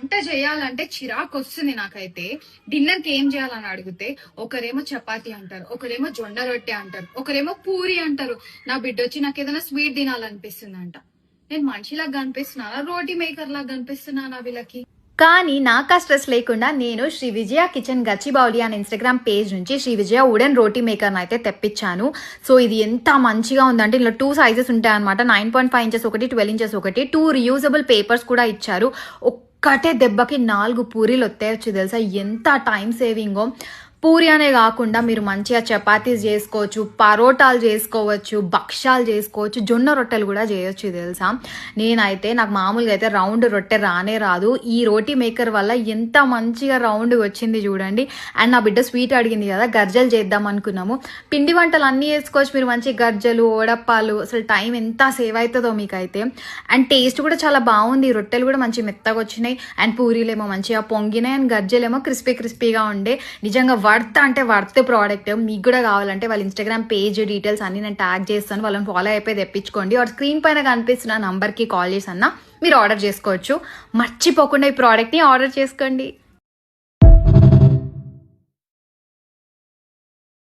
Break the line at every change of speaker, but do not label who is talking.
వంట చేయాలంటే చిరాకు వస్తుంది నాకైతే. డిన్నర్ కి ఏం చేయాలని అడిగితే ఒకరేమో చపాతీ అంటారు, ఒకరేమో జొన్న రొట్టె అంటారు, ఒకరేమో పూరి అంటారు. నా బిడ్డ వచ్చి నాకు ఏదైనా స్వీట్ తినాలనిపిస్తుంది అంట. నేను మనిషిలాగా కనిపిస్తున్నానా, రోటీ మేకర్ లాగా కనిపిస్తున్నానా వీళ్ళకి?
కానీ నాకు ఆ స్ట్రెస్ లేకుండా నేను శ్రీ విజయ కిచెన్ గచ్చిబౌలి అనే ఇన్స్టాగ్రామ్ పేజ్ నుంచి శ్రీ విజయ వుడెన్ రోటీ మేకర్ని అయితే తెప్పించాను. సో ఇది ఎంత మంచిగా ఉందంటే ఇందులో 2 సైజెస్ ఉంటాయి అనమాట. 9.5 ఇంచెస్ ఒకటి, 12 ఇంచెస్ ఒకటి. 2 రియూజబుల్ పేపర్స్ కూడా ఇచ్చారు. ఒక్కటే దెబ్బకి 4 పూరీలు వచ్చేయచ్చు తెలుసా, ఎంత టైం సేవింగో. పూరి అనే కాకుండా మీరు మంచిగా చపాతీస్ చేసుకోవచ్చు, పరోటాలు చేసుకోవచ్చు, భక్షాలు చేసుకోవచ్చు, జొన్న రొట్టెలు కూడా చేయొచ్చు తెలుసా. నాకు మామూలుగా అయితే రౌండ్ రొట్టె రానే రాదు. ఈ రోటీ మేకర్ వల్ల ఎంత మంచిగా రౌండ్ వచ్చింది చూడండి. అండ్ నా బిడ్డ స్వీట్ అడిగింది కదా, గర్జలు చేద్దాం అనుకున్నాము. పిండి వంటలు అన్నీ వేసుకోవచ్చు మీరు, మంచి గర్జలు, ఓడప్పాలు. అసలు టైం ఎంత సేవ్ అవుతుందో మీకైతే. అండ్ టేస్ట్ కూడా చాలా బాగుంది. రొట్టెలు కూడా మంచి మెత్తగా వచ్చినాయి. అండ్ పూరీలేమో మంచిగా పొంగినాయి. అండ్ గర్జలేమో క్రిస్పీగా ఉండే. నిజంగా వర్త్ ప్రోడక్ట్. మీకు కూడా కావాలంటే వాళ్ళ ఇన్స్టాగ్రామ్ పేజ్ డీటెయిల్స్ అన్ని నేను ట్యాగ్ చేస్తాను, వాళ్ళని ఫాలో అయిపోయి తెప్పించుకోండి. వాడు స్క్రీన్ పైన కనిపిస్తున్న నంబర్కి కాల్ చేసి అన్నా మీరు ఆర్డర్ చేసుకోవచ్చు. మర్చిపోకుండా ఈ ప్రోడక్ట్ని ఆర్డర్ చేసుకోండి.